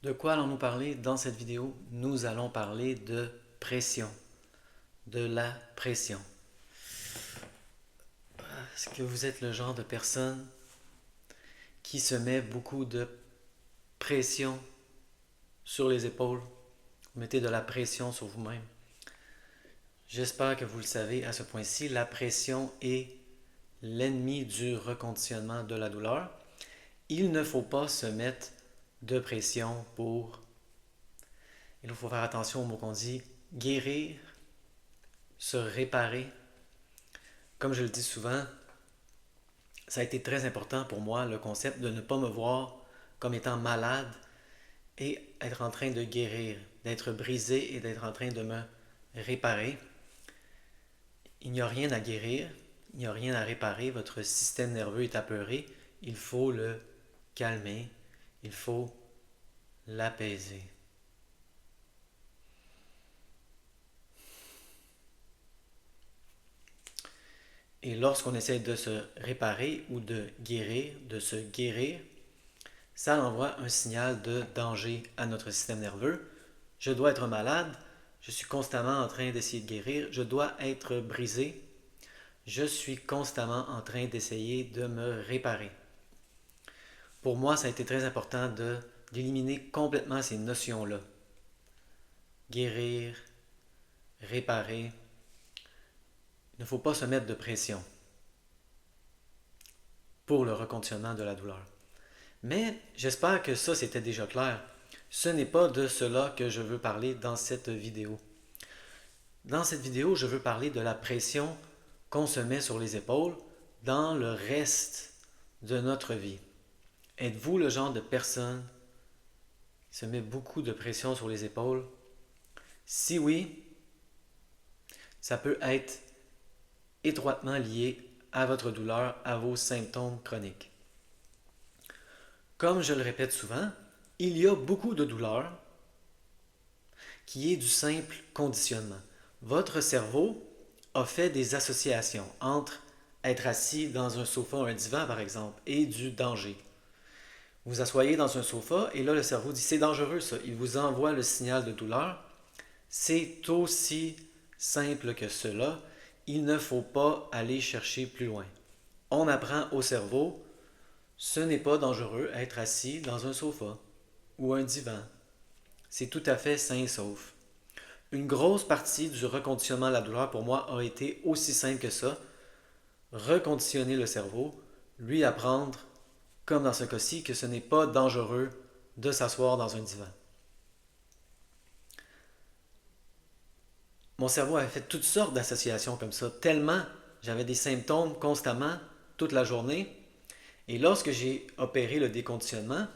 De quoi allons-nous parler dans cette vidéo? Nous allons parler de pression, de la pression. Est-ce que vous êtes le genre de personne qui se met beaucoup de pression sur les épaules? Vous mettez de la pression sur vous-même. J'espère que vous le savez à ce point-ci, la pression est l'ennemi du reconditionnement de la douleur. Il ne faut pas se mettre de pression pour... Il faut faire attention au mot qu'on dit, guérir, se réparer. Comme je le dis souvent, ça a été très important pour moi, le concept de ne pas me voir comme étant malade et être en train de guérir, d'être brisé et d'être en train de me réparer. Il n'y a rien à guérir, il n'y a rien à réparer, votre système nerveux est apeuré, il faut le calmer, il faut l'apaiser. Et lorsqu'on essaie de se réparer ou de se guérir, ça envoie un signal de danger à notre système nerveux. Je dois être malade, je suis constamment en train d'essayer de guérir, je dois être brisé, je suis constamment en train d'essayer de me réparer. Pour moi, ça a été très important d'éliminer complètement ces notions-là. Guérir, réparer. Il ne faut pas se mettre de pression pour le reconditionnement de la douleur. Mais j'espère que ça c'était déjà clair. Ce n'est pas de cela que je veux parler dans cette vidéo. Dans cette vidéo, je veux parler de la pression qu'on se met sur les épaules dans le reste de notre vie. Êtes-vous le genre de personne qui se met beaucoup de pression sur les épaules? Si oui, ça peut être étroitement lié à votre douleur, à vos symptômes chroniques. Comme je le répète souvent, il y a beaucoup de douleurs qui est du simple conditionnement. Votre cerveau a fait des associations entre être assis dans un sofa ou un divan, par exemple, et du danger. Vous asseyez dans un sofa et là, le cerveau dit c'est dangereux ça. Il vous envoie le signal de douleur. C'est aussi simple que cela. Il ne faut pas aller chercher plus loin. On apprend au cerveau, ce n'est pas dangereux être assis dans un sofa ou un divan. C'est tout à fait sain et sauf. Une grosse partie du reconditionnement de la douleur pour moi a été aussi simple que ça. Reconditionner le cerveau, lui apprendre, comme dans ce cas-ci, que ce n'est pas dangereux de s'asseoir dans un divan. Mon cerveau avait fait toutes sortes d'associations comme ça, tellement j'avais des symptômes constamment, toute la journée. Et lorsque j'ai opéré le déconditionnement,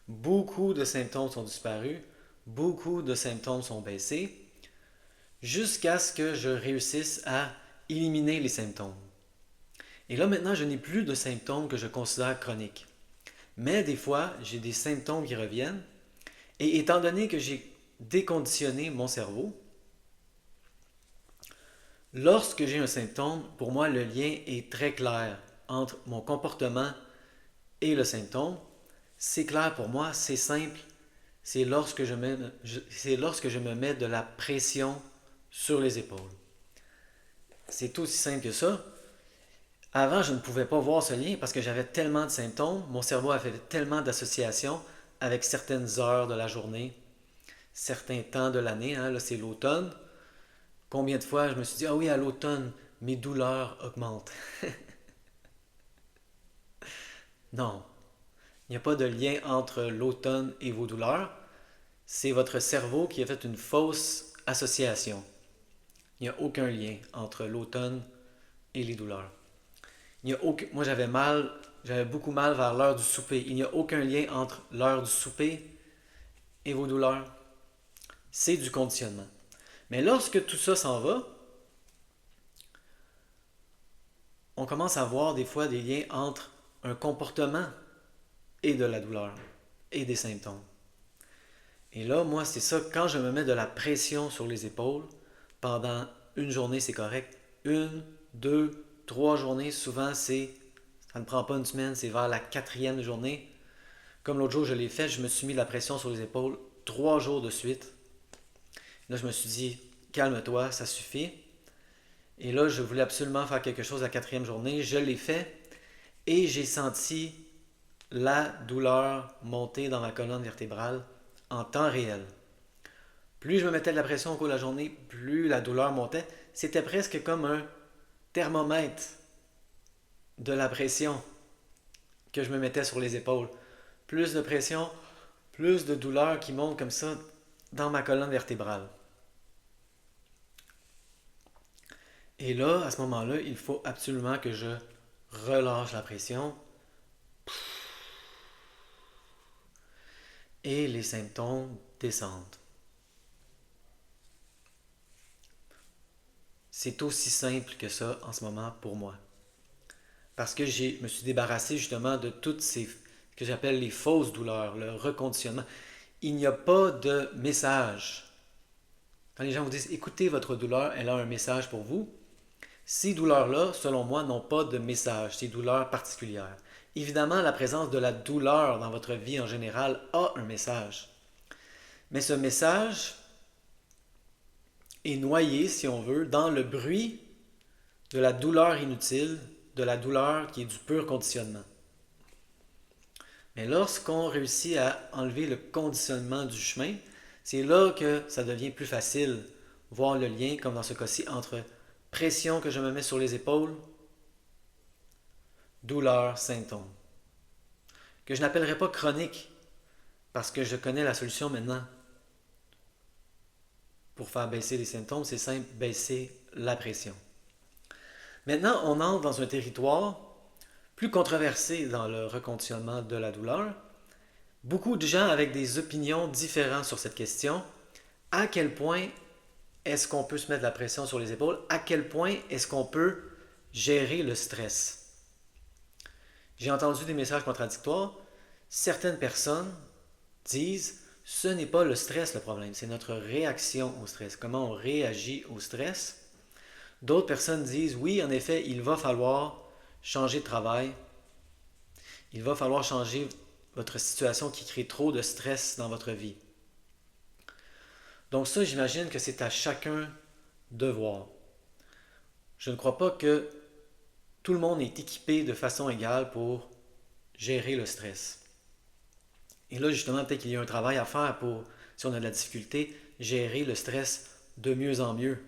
beaucoup de symptômes sont disparus, beaucoup de symptômes sont baissés, jusqu'à ce que je réussisse à éliminer les symptômes. Et là maintenant, je n'ai plus de symptômes que je considère chroniques. Mais des fois, j'ai des symptômes qui reviennent. Et étant donné que j'ai déconditionné mon cerveau, lorsque j'ai un symptôme, pour moi, le lien est très clair entre mon comportement et le symptôme. C'est clair pour moi, c'est simple. C'est lorsque lorsque je me mets de la pression sur les épaules. C'est aussi simple que ça. Avant, je ne pouvais pas voir ce lien parce que j'avais tellement de symptômes, mon cerveau avait tellement d'associations avec certaines heures de la journée, certains temps de l'année. Là, c'est l'automne. Combien de fois je me suis dit, ah oui, à l'automne, mes douleurs augmentent. Non, il n'y a pas de lien entre l'automne et vos douleurs. C'est votre cerveau qui a fait une fausse association. Il n'y a aucun lien entre l'automne et les douleurs. Moi, j'avais beaucoup mal vers l'heure du souper. Il n'y a aucun lien entre l'heure du souper et vos douleurs. C'est du conditionnement. Mais lorsque tout ça s'en va, on commence à voir des fois des liens entre un comportement et de la douleur et des symptômes. Et là, moi, c'est ça, quand je me mets de la pression sur les épaules, pendant une journée, c'est correct. Une, deux, trois journées, souvent, ça ne prend pas une semaine, c'est vers la quatrième journée. Comme l'autre jour, je l'ai fait, je me suis mis de la pression sur les épaules 3 jours de suite. Là, je me suis dit, calme-toi, ça suffit. Et là, je voulais absolument faire quelque chose la quatrième journée. Je l'ai fait et j'ai senti la douleur monter dans ma colonne vertébrale en temps réel. Plus je me mettais de la pression au cours de la journée, plus la douleur montait. C'était presque comme un thermomètre de la pression que je me mettais sur les épaules. Plus de pression, plus de douleur qui monte comme ça dans ma colonne vertébrale. Et là, à ce moment-là, il faut absolument que je relâche la pression et les symptômes descendent. C'est aussi simple que ça en ce moment pour moi. Parce que je me suis débarrassé justement de toutes ces, que j'appelle les fausses douleurs, le reconditionnement. Il n'y a pas de message. Quand les gens vous disent écoutez votre douleur, elle a un message pour vous. Ces douleurs-là, selon moi, n'ont pas de message, ces douleurs particulières. Évidemment, la présence de la douleur dans votre vie en général a un message. Mais ce message est noyé, si on veut, dans le bruit de la douleur inutile, de la douleur qui est du pur conditionnement. Mais lorsqu'on réussit à enlever le conditionnement du chemin, c'est là que ça devient plus facile, voir le lien, comme dans ce cas-ci, entre pression que je me mets sur les épaules, douleur, symptômes. Que je n'appellerai pas chronique, parce que je connais la solution maintenant. Pour faire baisser les symptômes, c'est simple, baisser la pression. Maintenant, on entre dans un territoire plus controversé dans le reconditionnement de la douleur. Beaucoup de gens avec des opinions différentes sur cette question. À quel point est-ce qu'on peut se mettre de la pression sur les épaules? À quel point est-ce qu'on peut gérer le stress? J'ai entendu des messages contradictoires. Certaines personnes disent ce n'est pas le stress le problème, c'est notre réaction au stress, comment on réagit au stress. D'autres personnes disent oui, en effet, il va falloir changer de travail, il va falloir changer votre situation qui crée trop de stress dans votre vie. Donc ça, j'imagine que c'est à chacun de voir. Je ne crois pas que tout le monde est équipé de façon égale pour gérer le stress. Et là, justement, peut-être qu'il y a un travail à faire pour, si on a de la difficulté, gérer le stress de mieux en mieux.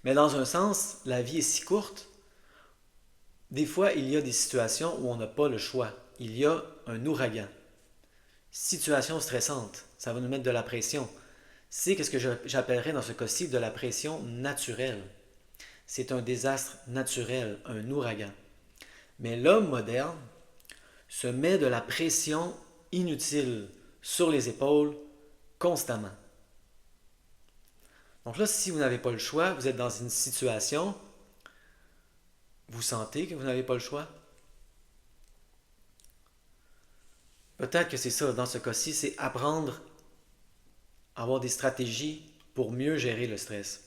Mais dans un sens, la vie est si courte, des fois, il y a des situations où on n'a pas le choix. Il y a un ouragan. Situation stressante, ça va nous mettre de la pression. C'est ce que j'appellerais dans ce cas-ci de la pression naturelle. C'est un désastre naturel, un ouragan. Mais l'homme moderne se met de la pression inutile sur les épaules constamment. Donc là, si vous n'avez pas le choix, vous êtes dans une situation, vous sentez que vous n'avez pas le choix. Peut-être que c'est ça, dans ce cas-ci, c'est apprendre à avoir des stratégies pour mieux gérer le stress.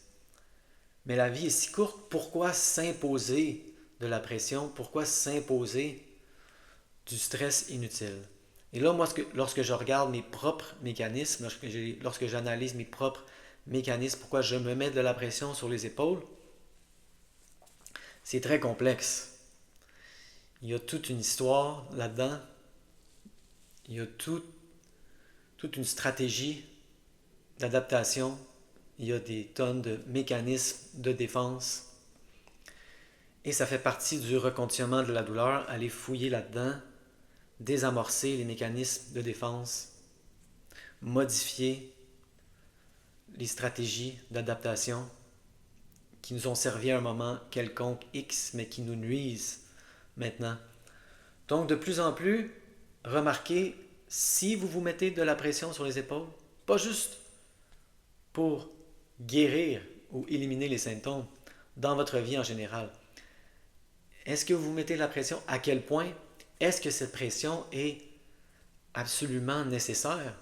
Mais la vie est si courte, pourquoi s'imposer de la pression? Pourquoi s'imposer du stress inutile? Et là, moi, lorsque je regarde mes propres mécanismes, lorsque j'analyse mes propres mécanismes, pourquoi je me mets de la pression sur les épaules, c'est très complexe. Il y a toute une histoire là-dedans. Il y a toute une stratégie d'adaptation. Il y a des tonnes de mécanismes de défense. Et ça fait partie du reconditionnement de la douleur, aller fouiller là-dedans, désamorcer les mécanismes de défense, modifier les stratégies d'adaptation qui nous ont servi à un moment quelconque X, mais qui nous nuisent maintenant. Donc, de plus en plus, remarquez, si vous vous mettez de la pression sur les épaules, pas juste pour guérir ou éliminer les symptômes dans votre vie en général, est-ce que vous mettez de la pression? À quel point? Est-ce que cette pression est absolument nécessaire?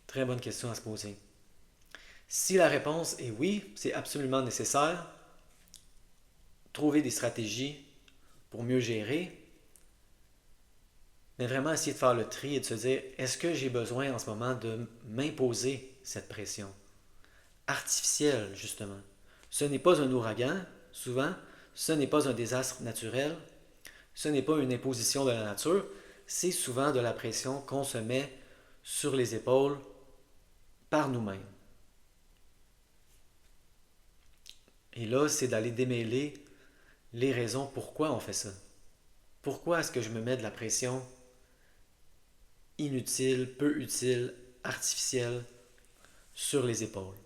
Très bonne question à se poser. Si la réponse est oui, c'est absolument nécessaire, trouver des stratégies pour mieux gérer, mais vraiment essayer de faire le tri et de se dire, est-ce que j'ai besoin en ce moment de m'imposer cette pression artificielle, justement? Ce n'est pas un ouragan, souvent, ce n'est pas un désastre naturel, ce n'est pas une imposition de la nature, c'est souvent de la pression qu'on se met sur les épaules par nous-mêmes. Et là, c'est d'aller démêler les raisons pourquoi on fait ça. Pourquoi est-ce que je me mets de la pression inutile, peu utile, artificielle sur les épaules?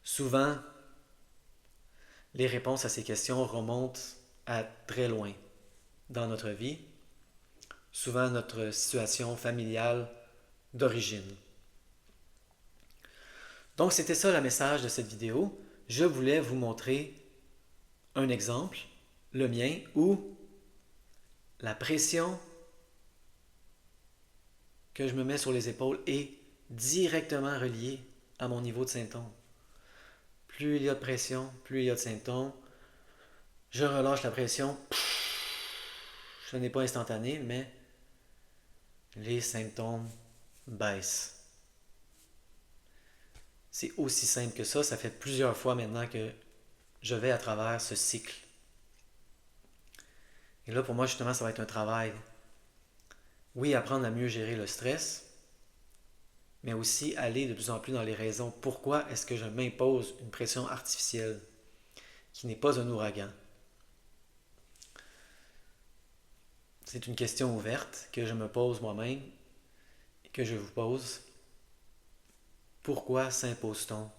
Souvent, les réponses à ces questions remontent à très loin dans notre vie, souvent notre situation familiale d'origine. Donc c'était ça le message de cette vidéo. Je voulais vous montrer un exemple, le mien, où la pression que je me mets sur les épaules est directement reliée à mon niveau de symptômes. Plus il y a de pression, plus il y a de symptômes. Je relâche la pression. Ce n'est pas instantané, mais les symptômes baissent. C'est aussi simple que ça fait plusieurs fois maintenant que je vais à travers ce cycle. Et là, pour moi, justement, ça va être un travail. Oui, apprendre à mieux gérer le stress, mais aussi aller de plus en plus dans les raisons. Pourquoi est-ce que je m'impose une pression artificielle qui n'est pas un ouragan? C'est une question ouverte que je me pose moi-même et que je vous pose. Pourquoi s'impose-t-on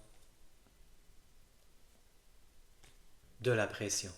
de la pression?